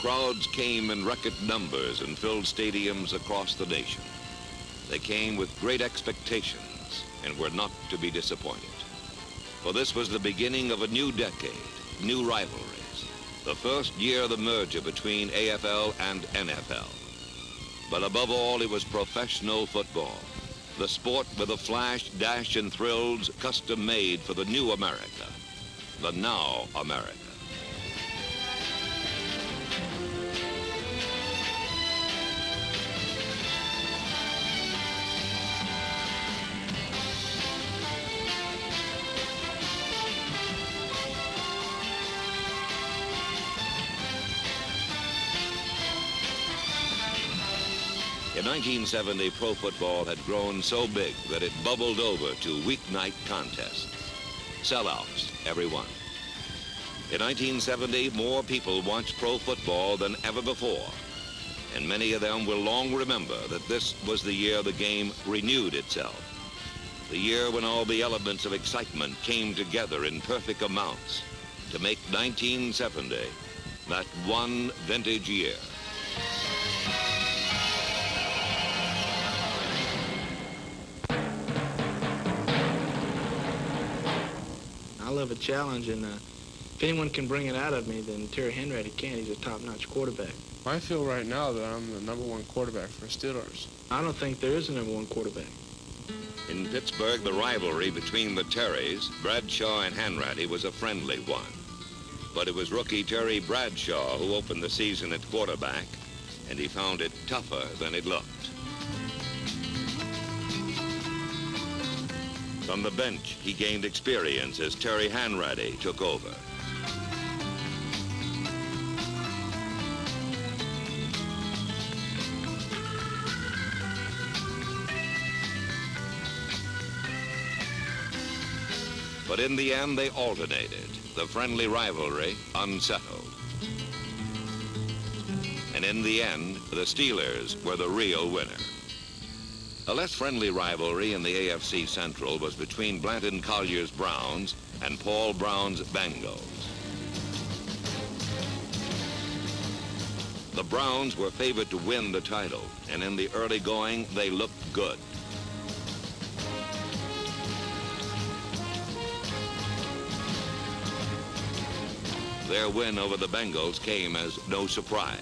crowds came in record numbers and filled stadiums across the nation. They came with great expectations and were not to be disappointed. For this was the beginning of a new decade, new rivalries, the first year of the merger between AFL and NFL. But above all, it was professional football, the sport with the flash, dash, and thrills custom-made for the new America, the now America. In 1970, pro football had grown so big that it bubbled over to weeknight contests. Sellouts, every one. In 1970, more people watched pro football than ever before, and many of them will long remember that this was the year the game renewed itself. The year when all the elements of excitement came together in perfect amounts to make 1970 that one vintage year. I love a challenge, and if anyone can bring it out of me, then Terry Hanratty can. He's a top-notch quarterback. I feel right now that I'm the #1 quarterback for Steelers. I don't think there is a #1 quarterback. In Pittsburgh, the rivalry between the Terrys, Bradshaw and Hanratty, was a friendly one. But it was rookie Terry Bradshaw who opened the season at quarterback, and he found it tougher than it looked. From the bench, he gained experience as Terry Hanratty took over. But in the end, they alternated, the friendly rivalry unsettled. And in the end, the Steelers were the real winner. A less friendly rivalry in the AFC Central was between Blanton Collier's Browns and Paul Brown's Bengals. The Browns were favored to win the title, and in the early going, they looked good. Their win over the Bengals came as no surprise.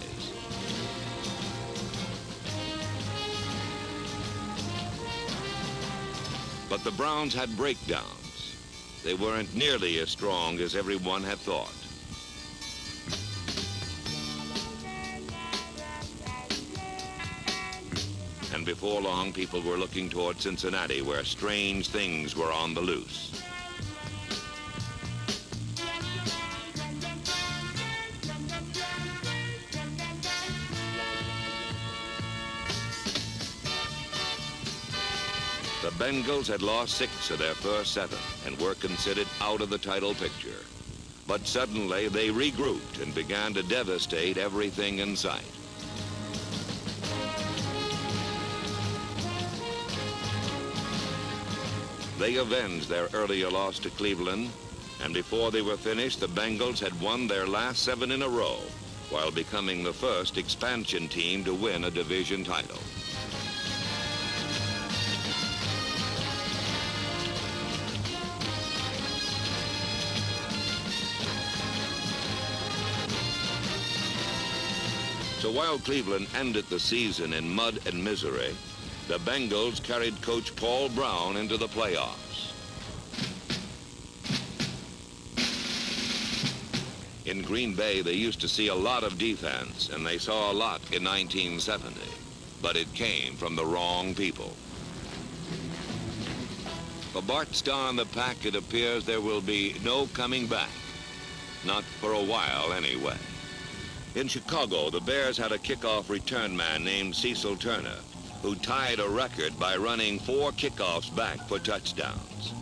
But the Browns had breakdowns. They weren't nearly as strong as everyone had thought. And before long, people were looking toward Cincinnati, where strange things were on the loose. The Bengals had lost 6 of their first 7 and were considered out of the title picture. But suddenly they regrouped and began to devastate everything in sight. They avenged their earlier loss to Cleveland, and before they were finished, the Bengals had won their last 7 in a row, while becoming the first expansion team to win a division title. So while Cleveland ended the season in mud and misery, the Bengals carried coach Paul Brown into the playoffs. In Green Bay, they used to see a lot of defense, and they saw a lot in 1970, but it came from the wrong people. For Bart Starr and the pack, it appears there will be no coming back. Not for a while, anyway. In Chicago, the Bears had a kickoff return man named Cecil Turner, who tied a record by running 4 kickoffs back for touchdowns.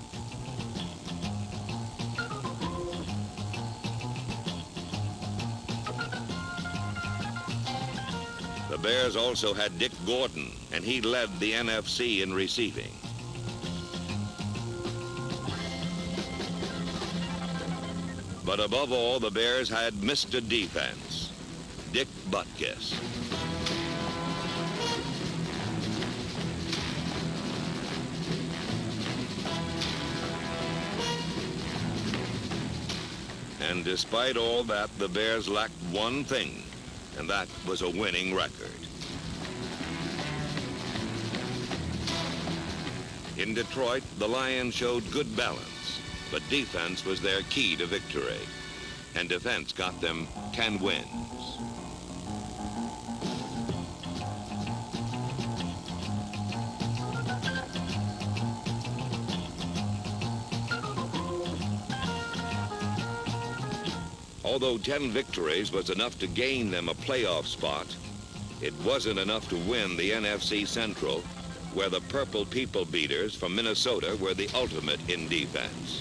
The Bears also had Dick Gordon, and he led the NFC in receiving. But above all, the Bears had Mr. Defense. Dick Butkus. And despite all that, the Bears lacked one thing, and that was a winning record. In Detroit, the Lions showed good balance, but defense was their key to victory, and defense got them 10 wins. Although 10 victories was enough to gain them a playoff spot, it wasn't enough to win the NFC Central, where the Purple People Beaters from Minnesota were the ultimate in defense.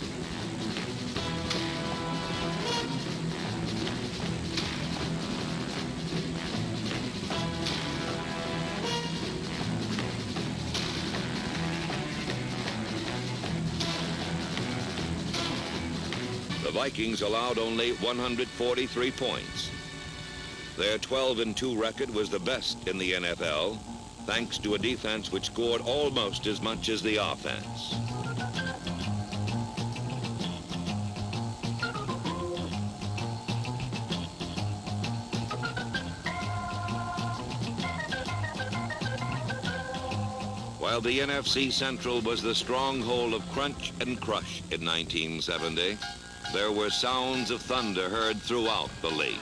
The Vikings allowed only 143 points. Their 12-2 record was the best in the NFL, thanks to a defense which scored almost as much as the offense. While the NFC Central was the stronghold of crunch and crush in 1970, there were sounds of thunder heard throughout the league.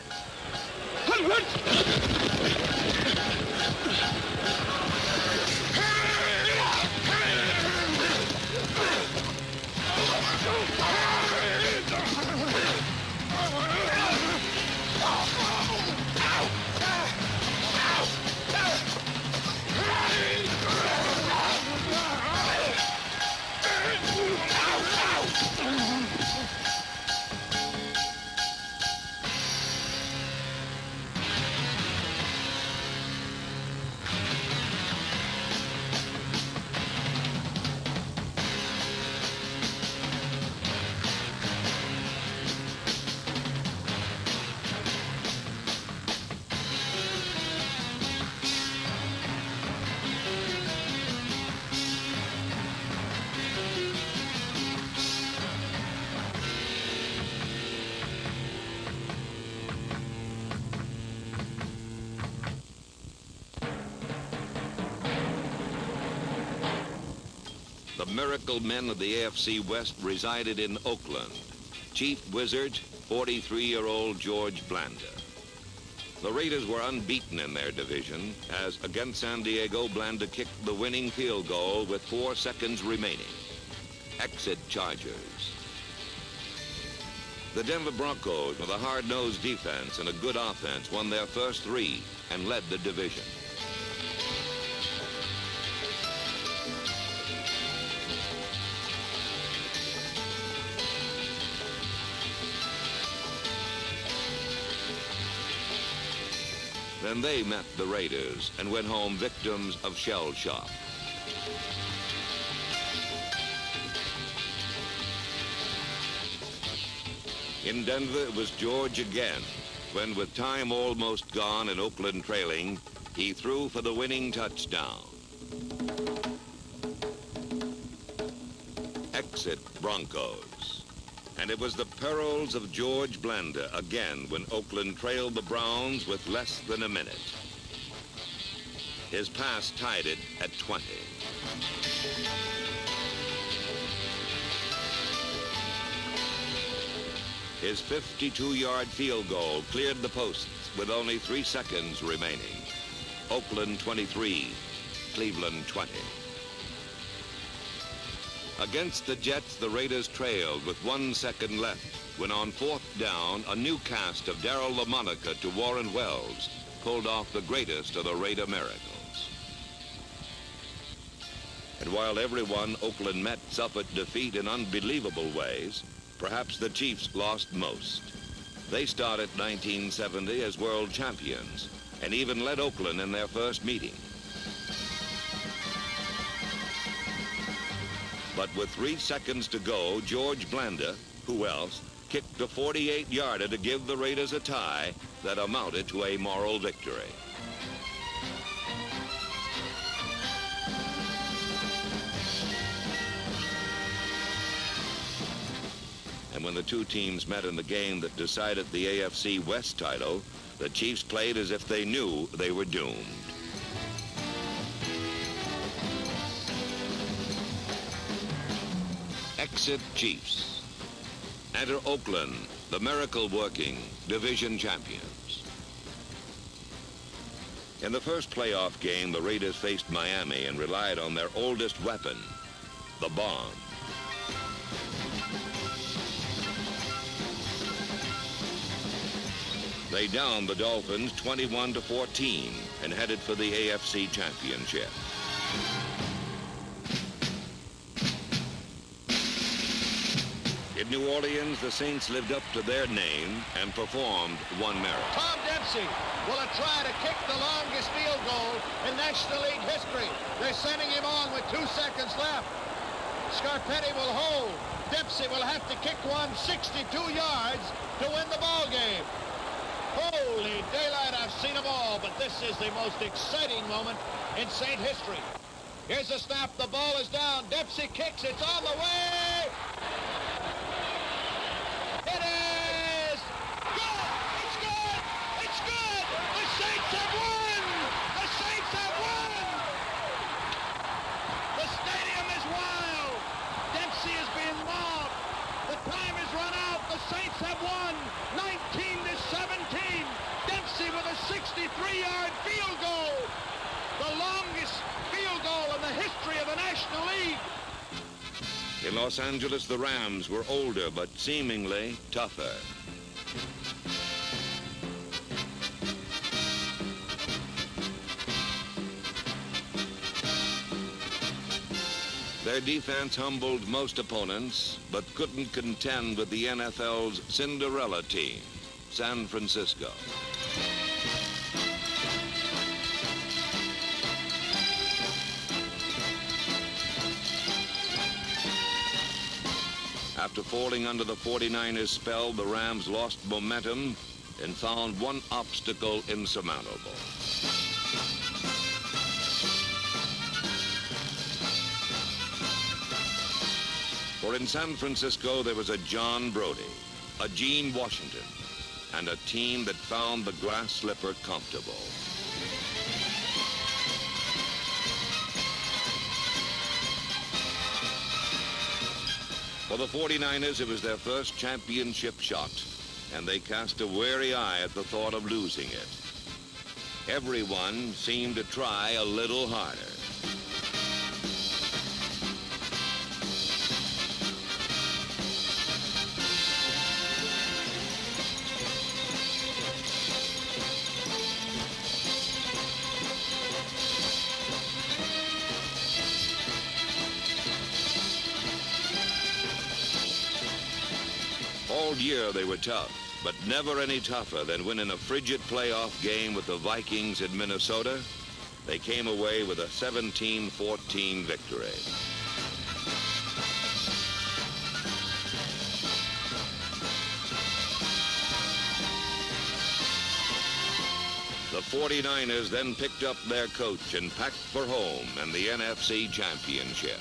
The miracle men of the AFC West resided in Oakland. Chief Wizard, 43-year-old George Blanda. The Raiders were unbeaten in their division, as against San Diego, Blanda kicked the winning field goal with 4 seconds remaining. Exit Chargers. The Denver Broncos, with a hard-nosed defense and a good offense, won their first 3 and led the division. Then they met the Raiders and went home victims of shell shock. In Denver, it was George again, when with time almost gone and Oakland trailing, he threw for the winning touchdown. Exit Broncos. And it was the perils of George Blanda again when Oakland trailed the Browns with less than a minute. His pass tied it at 20. His 52-yard field goal cleared the posts with only 3 seconds remaining. Oakland 23, Cleveland 20. Against the Jets, the Raiders trailed with 1 second left when on 4th down, a new cast of Darryl LaMonica to Warren Wells pulled off the greatest of the Raider miracles. And while everyone Oakland met suffered defeat in unbelievable ways, perhaps the Chiefs lost most. They started 1970 as world champions and even led Oakland in their first meeting. But with 3 seconds to go, George Blanda, who else, kicked a 48-yarder to give the Raiders a tie that amounted to a moral victory. And when the two teams met in the game that decided the AFC West title, the Chiefs played as if they knew they were doomed. Exit Chiefs. Enter Oakland, the miracle-working division champions. In the first playoff game, the Raiders faced Miami and relied on their oldest weapon, the bomb. They downed the Dolphins 21-14 and headed for the AFC Championship. In New Orleans, the Saints lived up to their name and performed one miracle. Tom Dempsey will try to kick the longest field goal in National League history. They're sending him on with 2 seconds left. Scarpetti will hold. Dempsey will have to kick one 62 yards to win the ball game. Holy daylight, I've seen them all, but this is the most exciting moment in Saint history. Here's the snap, the ball is down, Dempsey kicks, it's on the way! It is! Good! It's good! It's good! The Saints have won! The Saints have won! The stadium is wild! Dempsey is being mobbed! The time has run out! The Saints have won! 19-17! Dempsey with a 63-yard field goal! The longest field goal in the history of the National League! In Los Angeles, the Rams were older but seemingly tougher. Their defense humbled most opponents, but couldn't contend with the NFL's Cinderella team, San Francisco. After falling under the 49ers' spell, the Rams lost momentum and found one obstacle insurmountable. For in San Francisco, there was a John Brody, a Gene Washington, and a team that found the grass slipper comfortable. For the 49ers, it was their first championship shot, and they cast a wary eye at the thought of losing it. Everyone seemed to try a little harder. All year they were tough, but never any tougher than when in a frigid playoff game with the Vikings in Minnesota, they came away with a 17-14 victory. The 49ers then picked up their coach and packed for home and the NFC Championship.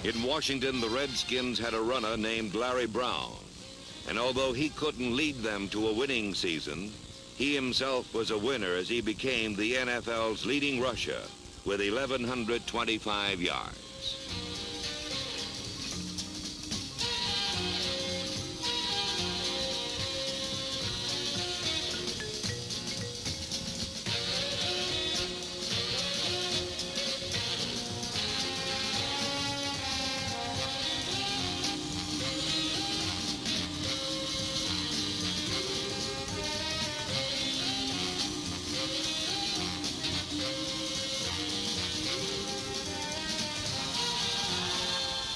In Washington, the Redskins had a runner named Larry Brown, and although he couldn't lead them to a winning season, he himself was a winner as he became the NFL's leading rusher with 1,125 yards.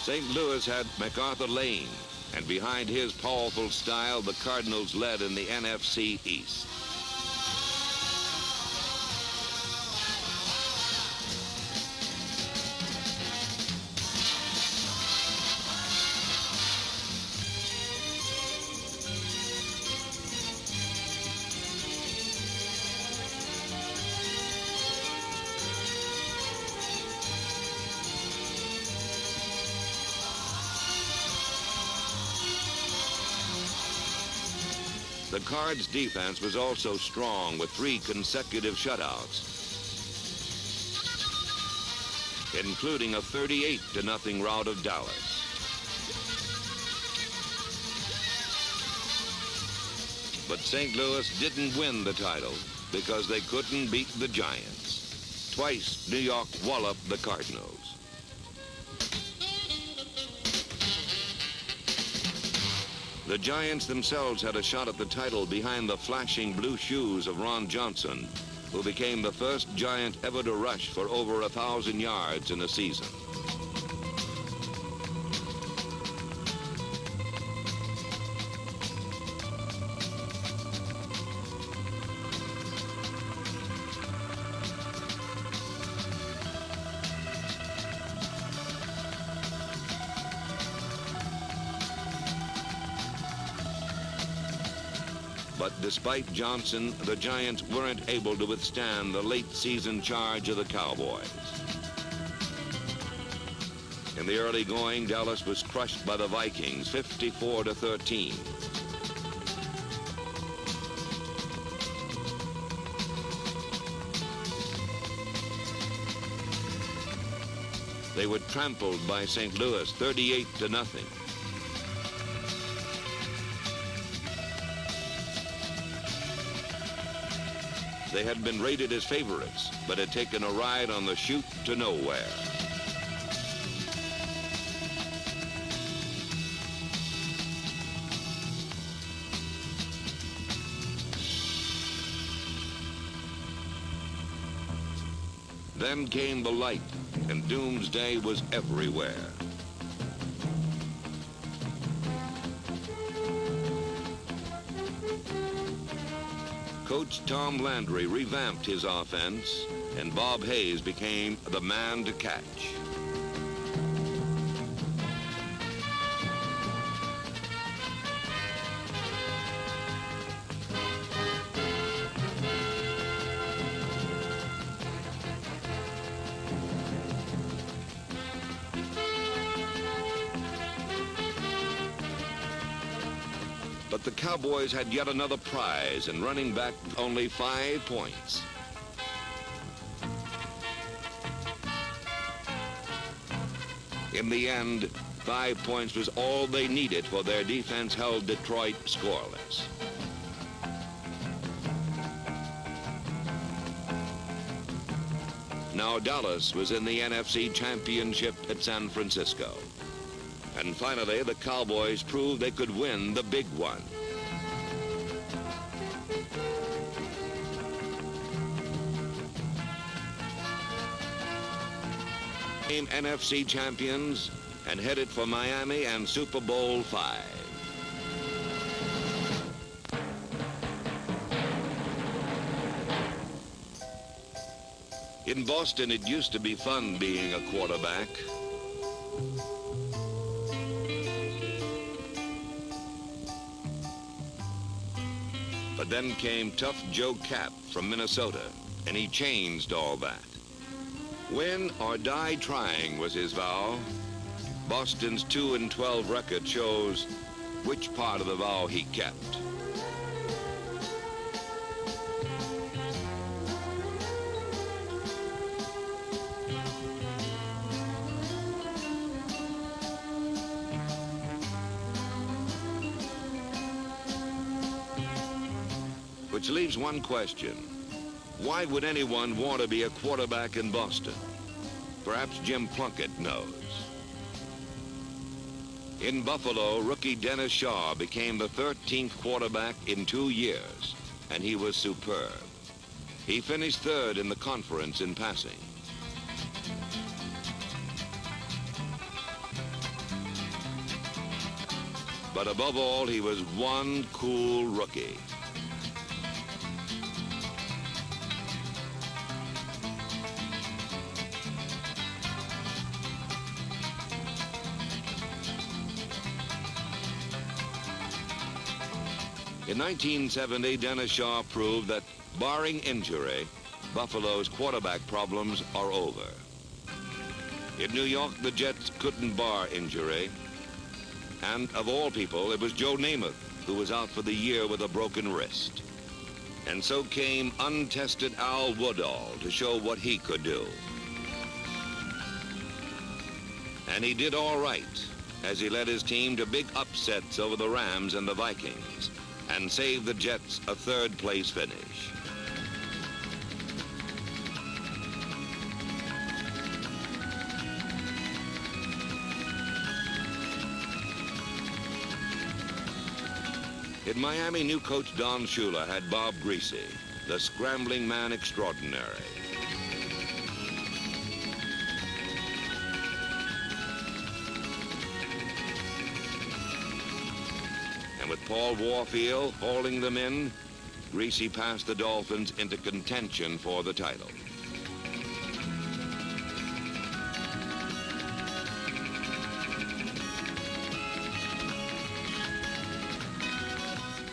St. Louis had MacArthur Lane, and behind his powerful style, the Cardinals led in the NFC East. The Cards' defense was also strong with 3 consecutive shutouts, including a 38-0 rout of Dallas. But St. Louis didn't win the title because they couldn't beat the Giants. Twice, New York walloped the Cardinals. The Giants themselves had a shot at the title behind the flashing blue shoes of Ron Johnson, who became the first Giant ever to rush for over 1,000 yards in a season. But despite Johnson, the Giants weren't able to withstand the late season charge of the Cowboys. In the early going, Dallas was crushed by the Vikings, 54-13. They were trampled by St. Louis, 38-0. They had been rated as favorites, but had taken a ride on the chute to nowhere. Then came the light, and doomsday was everywhere. Coach Tom Landry revamped his offense, and Bob Hayes became the man to catch. But the Cowboys had yet another prize in running back only 5 points. In the end, 5 points was all they needed, for their defense held Detroit scoreless. Now Dallas was in the NFC Championship at San Francisco. And finally, the Cowboys proved they could win the big one. Became NFC champions and headed for Miami and Super Bowl V. In Boston, it used to be fun being a quarterback. But then came Tough Joe Kapp from Minnesota, and he changed all that. Win or die trying was his vow. Boston's 2-12 record shows which part of the vow he kept. Which leaves one question. Why would anyone want to be a quarterback in Boston? Perhaps Jim Plunkett knows. In Buffalo, rookie Dennis Shaw became the 13th quarterback in 2 years, and he was superb. He finished 3rd in the conference in passing. But above all, he was one cool rookie. In 1970, Dennis Shaw proved that, barring injury, Buffalo's quarterback problems are over. In New York, the Jets couldn't bar injury. And of all people, it was Joe Namath who was out for the year with a broken wrist. And so came untested Al Woodall to show what he could do. And he did all right as he led his team to big upsets over the Rams and the Vikings and saved the Jets a third-place finish. In Miami, new coach Don Shula had Bob Griese, the scrambling man extraordinary. And with Paul Warfield hauling them in, Griese passed the Dolphins into contention for the title.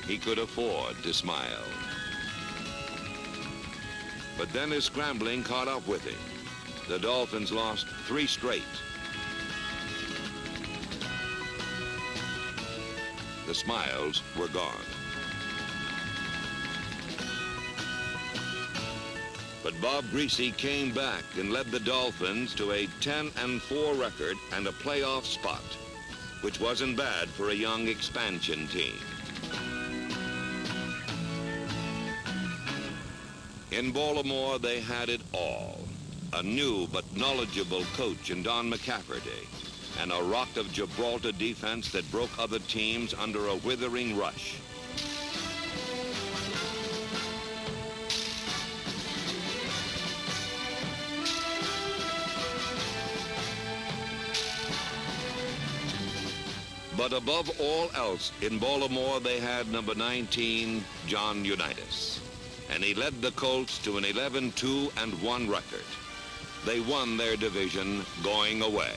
He could afford to smile. But then his scrambling caught up with him. The Dolphins lost 3 straight. The smiles were gone. But Bob Griese came back and led the Dolphins to a 10-4 record and a playoff spot, which wasn't bad for a young expansion team. In Baltimore, they had it all. A new but knowledgeable coach in Don McCafferty, and a Rock of Gibraltar defense that broke other teams under a withering rush. But above all else, in Baltimore, they had number 19, John Unitas. And he led the Colts to an 11-2-1 record. They won their division going away.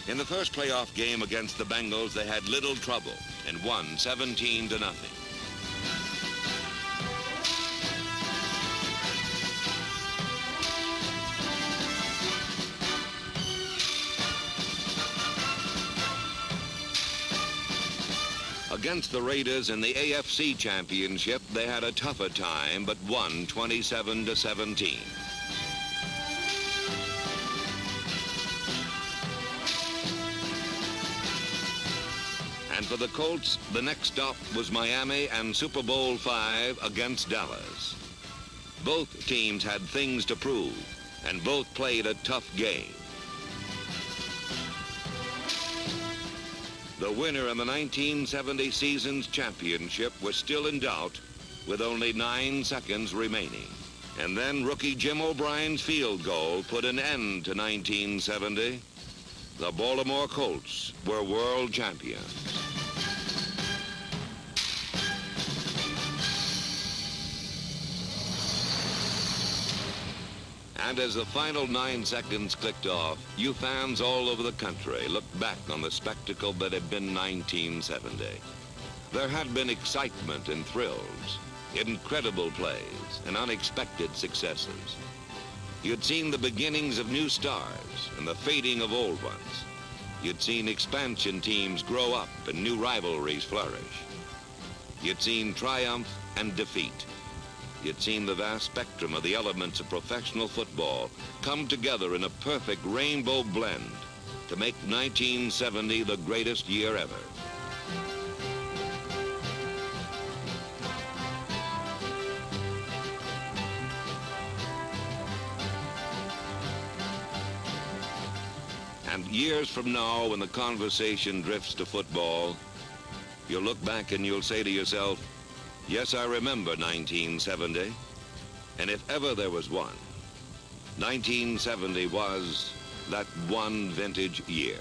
In the first playoff game against the Bengals, they had little trouble and won 17-0. Against the Raiders in the AFC Championship, they had a tougher time, but won 27-17. And for the Colts, the next stop was Miami and Super Bowl V against Dallas. Both teams had things to prove, and both played a tough game. The winner in the 1970 season's championship was still in doubt with only 9 seconds remaining. And then rookie Jim O'Brien's field goal put an end to 1970. The Baltimore Colts were world champions. And as the final 9 seconds clicked off, you fans all over the country looked back on the spectacle that had been 1970. There had been excitement and thrills, incredible plays, and unexpected successes. You'd seen the beginnings of new stars and the fading of old ones. You'd seen expansion teams grow up and new rivalries flourish. You'd seen triumph and defeat. You'd seen the vast spectrum of the elements of professional football come together in a perfect rainbow blend to make 1970 the greatest year ever. And years from now, when the conversation drifts to football, you'll look back and you'll say to yourself, yes, I remember 1970, and if ever there was one, 1970 was that one vintage year.